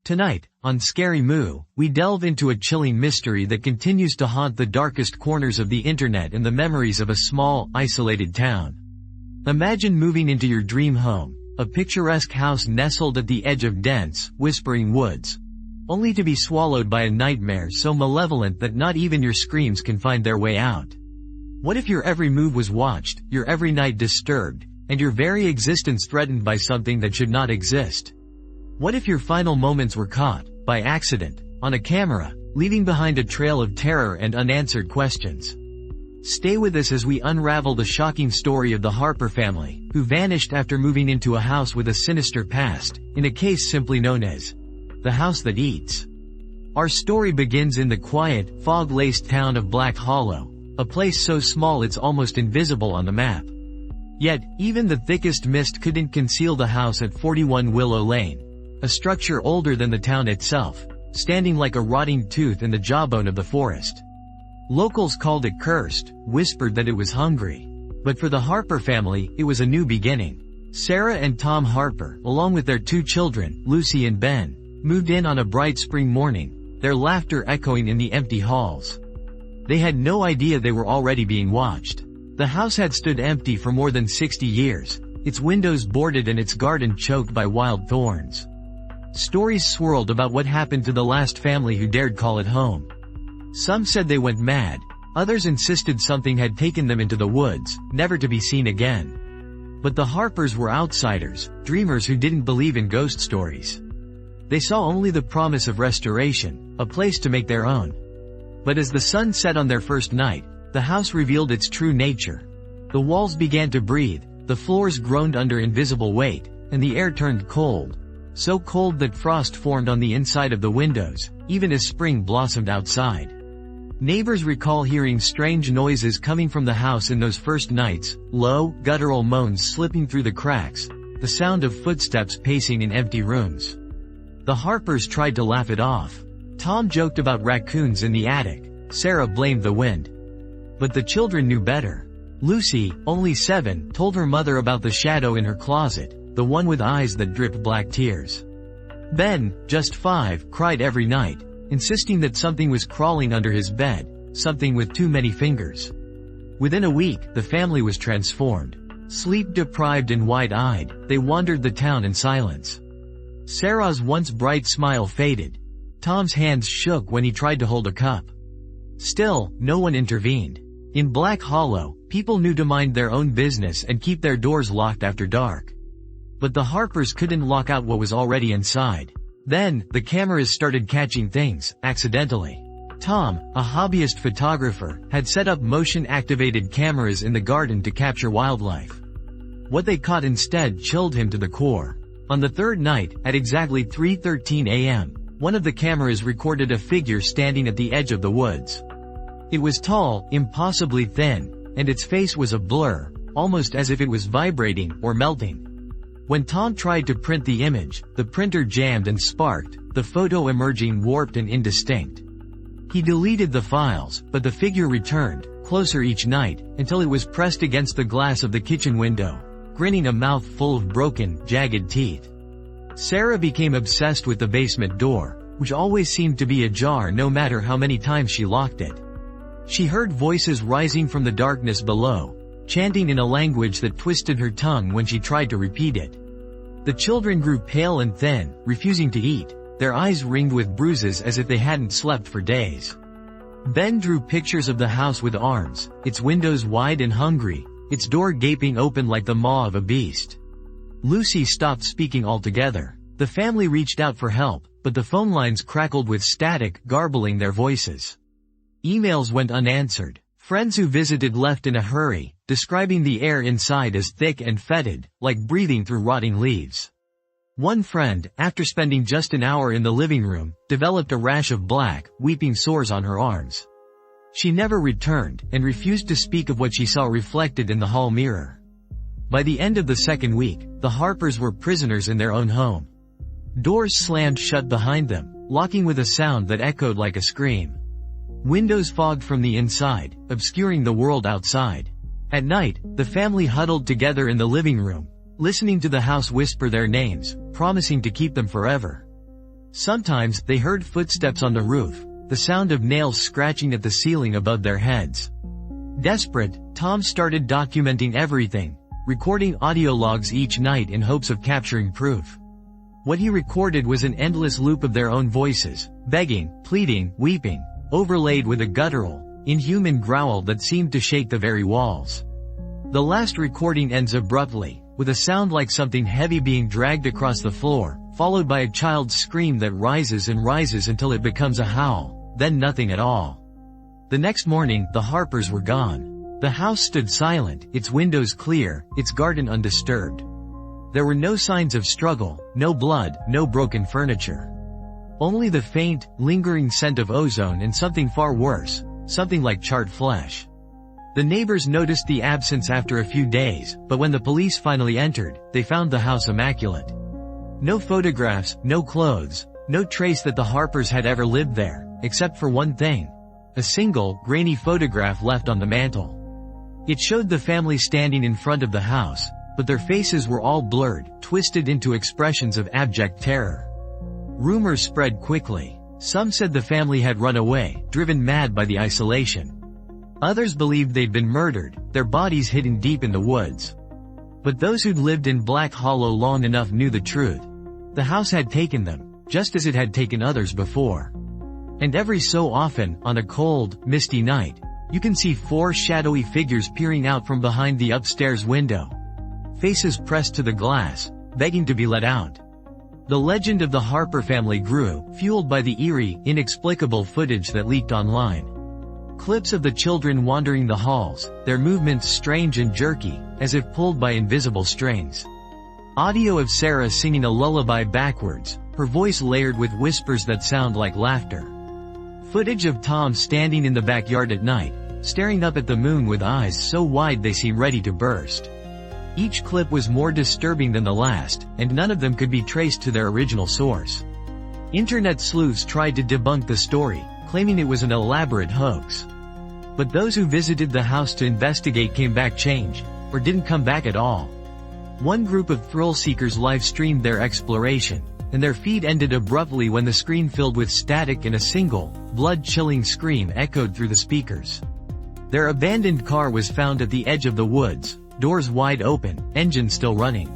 Tonight, on Scary Moo, we delve into a chilling mystery that continues to haunt the darkest corners of the internet and the memories of a small, isolated town. Imagine moving into your dream home, a picturesque house nestled at the edge of dense, whispering woods, only to be swallowed by a nightmare so malevolent that not even your screams can find their way out. What if your every move was watched, your every night disturbed, and your very existence threatened by something that should not exist? What if your final moments were caught, by accident, on a camera, leaving behind a trail of terror and unanswered questions? Stay with us as we unravel the shocking story of the Harper family, who vanished after moving into a house with a sinister past, in a case simply known as the House That Eats. Our story begins in the quiet, fog-laced town of Black Hollow, a place so small it's almost invisible on the map. Yet, even the thickest mist couldn't conceal the house at 41 Willow Lane, a structure older than the town itself, standing like a rotting tooth in the jawbone of the forest. Locals called it cursed, whispered that it was hungry. But for the Harper family, it was a new beginning. Sarah and Tom Harper, along with their two children, Lucy and Ben, moved in on a bright spring morning, their laughter echoing in the empty halls. They had no idea they were already being watched. The house had stood empty for more than 60 years, its windows boarded and its garden choked by wild thorns. Stories swirled about what happened to the last family who dared call it home. Some said they went mad, others insisted something had taken them into the woods, never to be seen again. But the Harpers were outsiders, dreamers who didn't believe in ghost stories. They saw only the promise of restoration, a place to make their own. But as the sun set on their first night, the house revealed its true nature. The walls began to breathe, the floors groaned under invisible weight, and the air turned cold. So cold that frost formed on the inside of the windows, even as spring blossomed outside. Neighbors recall hearing strange noises coming from the house in those first nights, low, guttural moans slipping through the cracks, the sound of footsteps pacing in empty rooms. The Harpers tried to laugh it off. Tom joked about raccoons in the attic, Sarah blamed the wind. But the children knew better. Lucy, only 7, told her mother about the shadow in her closet, the one with eyes that dripped black tears. Ben, just 5, cried every night, insisting that something was crawling under his bed, something with too many fingers. Within a week, the family was transformed. Sleep-deprived and wide-eyed, they wandered the town in silence. Sarah's once bright smile faded. Tom's hands shook when he tried to hold a cup. Still, no one intervened. In Black Hollow, people knew to mind their own business and keep their doors locked after dark. But the Harpers couldn't lock out what was already inside. Then, the cameras started catching things, accidentally. Tom, a hobbyist photographer, had set up motion-activated cameras in the garden to capture wildlife. What they caught instead chilled him to the core. On the third night, at exactly 3:13 a.m., one of the cameras recorded a figure standing at the edge of the woods. It was tall, impossibly thin, and its face was a blur, almost as if it was vibrating or melting. When Tom tried to print the image, the printer jammed and sparked, the photo emerging warped and indistinct. He deleted the files, but the figure returned, closer each night, until it was pressed against the glass of the kitchen window, grinning, a mouth full of broken, jagged teeth. Sarah became obsessed with the basement door, which always seemed to be ajar no matter how many times she locked it. She heard voices rising from the darkness below, chanting in a language that twisted her tongue when she tried to repeat it. The children grew pale and thin, refusing to eat, their eyes ringed with bruises as if they hadn't slept for days. Ben drew pictures of the house with arms, its windows wide and hungry, its door gaping open like the maw of a beast. Lucy stopped speaking altogether. The family reached out for help, but the phone lines crackled with static, garbling their voices. Emails went unanswered. Friends who visited left in a hurry, describing the air inside as thick and fetid, like breathing through rotting leaves. One friend, after spending just an hour in the living room, developed a rash of black, weeping sores on her arms. She never returned, and refused to speak of what she saw reflected in the hall mirror. By the end of the second week, the Harpers were prisoners in their own home. Doors slammed shut behind them, locking with a sound that echoed like a scream. Windows fogged from the inside, obscuring the world outside. At night, the family huddled together in the living room, listening to the house whisper their names, promising to keep them forever. Sometimes, they heard footsteps on the roof, the sound of nails scratching at the ceiling above their heads. Desperate, Tom started documenting everything, recording audio logs each night in hopes of capturing proof. What he recorded was an endless loop of their own voices, begging, pleading, weeping, overlaid with a guttural, inhuman growl that seemed to shake the very walls. The last recording ends abruptly, with a sound like something heavy being dragged across the floor, followed by a child's scream that rises and rises until it becomes a howl, then nothing at all. The next morning, the Harpers were gone. The house stood silent, its windows clear, its garden undisturbed. There were no signs of struggle, no blood, no broken furniture. Only the faint, lingering scent of ozone and something far worse, something like charred flesh. The neighbors noticed the absence after a few days, but when the police finally entered, they found the house immaculate. No photographs, no clothes, no trace that the Harpers had ever lived there, except for one thing. A single, grainy photograph left on the mantel. It showed the family standing in front of the house, but their faces were all blurred, twisted into expressions of abject terror. Rumors spread quickly. Some said the family had run away, driven mad by the isolation. Others believed they'd been murdered, their bodies hidden deep in the woods. But those who'd lived in Black Hollow long enough knew the truth. The house had taken them, just as it had taken others before. And every so often, on a cold, misty night, you can see 4 shadowy figures peering out from behind the upstairs window. Faces pressed to the glass, begging to be let out. The legend of the Harper family grew, fueled by the eerie, inexplicable footage that leaked online. Clips of the children wandering the halls, their movements strange and jerky, as if pulled by invisible strings. Audio of Sarah singing a lullaby backwards, her voice layered with whispers that sound like laughter. Footage of Tom standing in the backyard at night, staring up at the moon with eyes so wide they seem ready to burst. Each clip was more disturbing than the last, and none of them could be traced to their original source. Internet sleuths tried to debunk the story, claiming it was an elaborate hoax. But those who visited the house to investigate came back changed, or didn't come back at all. One group of thrill-seekers live-streamed their exploration, and their feed ended abruptly when the screen filled with static and a single, blood-chilling scream echoed through the speakers. Their abandoned car was found at the edge of the woods, doors wide open, engine still running.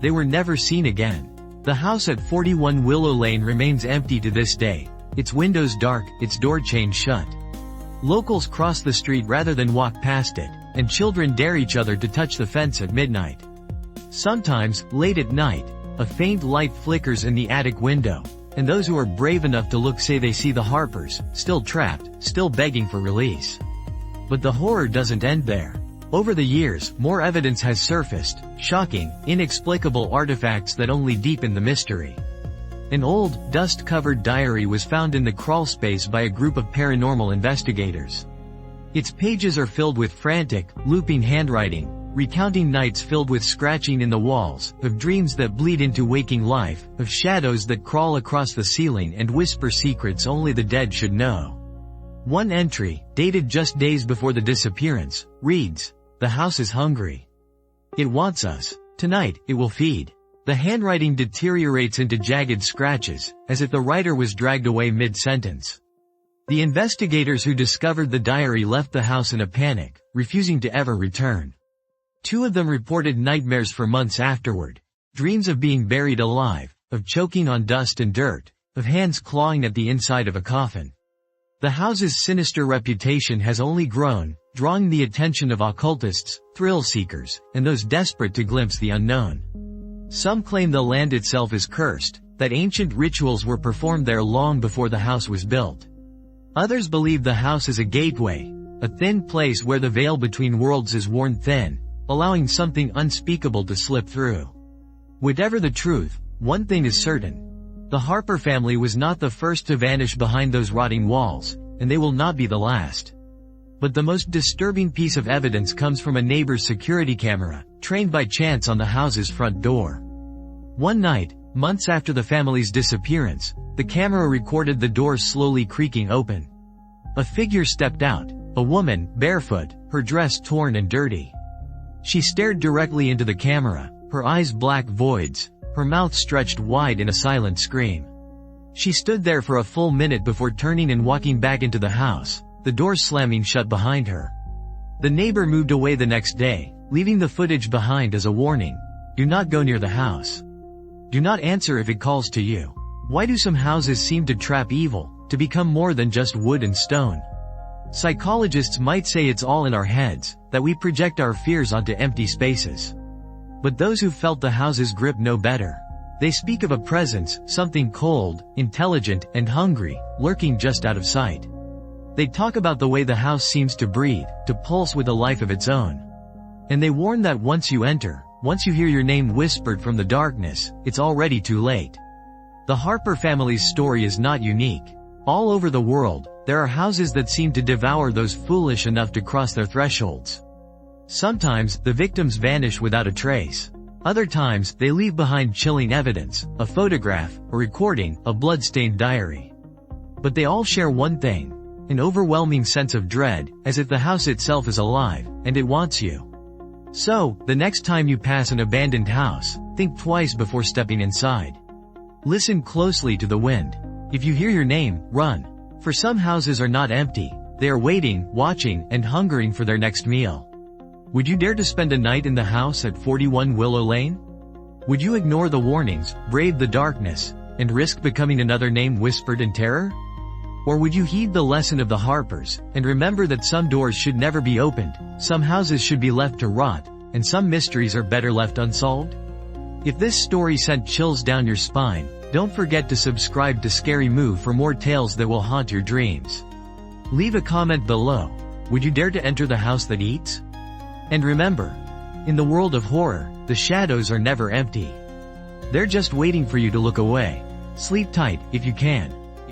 They were never seen again. The house at 41 Willow Lane remains empty to this day, its windows dark, its door chain shut. Locals cross the street rather than walk past it, and children dare each other to touch the fence at midnight. Sometimes, late at night, a faint light flickers in the attic window, and those who are brave enough to look say they see the Harpers, still trapped, still begging for release. But the horror doesn't end there. Over the years, more evidence has surfaced, shocking, inexplicable artifacts that only deepen the mystery. An old, dust-covered diary was found in the crawlspace by a group of paranormal investigators. Its pages are filled with frantic, looping handwriting, recounting nights filled with scratching in the walls, of dreams that bleed into waking life, of shadows that crawl across the ceiling and whisper secrets only the dead should know. One entry, dated just days before the disappearance, reads, "The house is hungry. It wants us. Tonight, it will feed." The handwriting deteriorates into jagged scratches, as if the writer was dragged away mid-sentence. The investigators who discovered the diary left the house in a panic, refusing to ever return. 2 of them reported nightmares for months afterward, dreams of being buried alive, of choking on dust and dirt, of hands clawing at the inside of a coffin. The house's sinister reputation has only grown, drawing the attention of occultists, thrill-seekers, and those desperate to glimpse the unknown. Some claim the land itself is cursed, that ancient rituals were performed there long before the house was built. Others believe the house is a gateway, a thin place where the veil between worlds is worn thin, allowing something unspeakable to slip through. Whatever the truth, one thing is certain. The Harper family was not the first to vanish behind those rotting walls, and they will not be the last. But the most disturbing piece of evidence comes from a neighbor's security camera, trained by chance on the house's front door. One night, months after the family's disappearance, the camera recorded the door slowly creaking open. A figure stepped out, a woman, barefoot, her dress torn and dirty. She stared directly into the camera, her eyes black voids, her mouth stretched wide in a silent scream. She stood there for a full minute before turning and walking back into the house, the door slamming shut behind her. The neighbor moved away the next day, leaving the footage behind as a warning. Do not go near the house. Do not answer if it calls to you. Why do some houses seem to trap evil, to become more than just wood and stone? Psychologists might say it's all in our heads, that we project our fears onto empty spaces. But those who felt the house's grip know better. They speak of a presence, something cold, intelligent, and hungry, lurking just out of sight. They talk about the way the house seems to breathe, to pulse with a life of its own. And they warn that once you enter, once you hear your name whispered from the darkness, it's already too late. The Harper family's story is not unique. All over the world, there are houses that seem to devour those foolish enough to cross their thresholds. Sometimes, the victims vanish without a trace. Other times, they leave behind chilling evidence, a photograph, a recording, a blood-stained diary. But they all share one thing: an overwhelming sense of dread, as if the house itself is alive, and it wants you. So, the next time you pass an abandoned house, think twice before stepping inside. Listen closely to the wind. If you hear your name, run. For some houses are not empty, they are waiting, watching, and hungering for their next meal. Would you dare to spend a night in the house at 41 Willow Lane? Would you ignore the warnings, brave the darkness, and risk becoming another name whispered in terror? Or would you heed the lesson of the Harpers, and remember that some doors should never be opened, some houses should be left to rot, and some mysteries are better left unsolved? If this story sent chills down your spine, don't forget to subscribe to Scary Moo for more tales that will haunt your dreams. Leave a comment below. Would you dare to enter the house that eats? And remember, in the world of horror, the shadows are never empty. They're just waiting for you to look away. Sleep tight, if you can.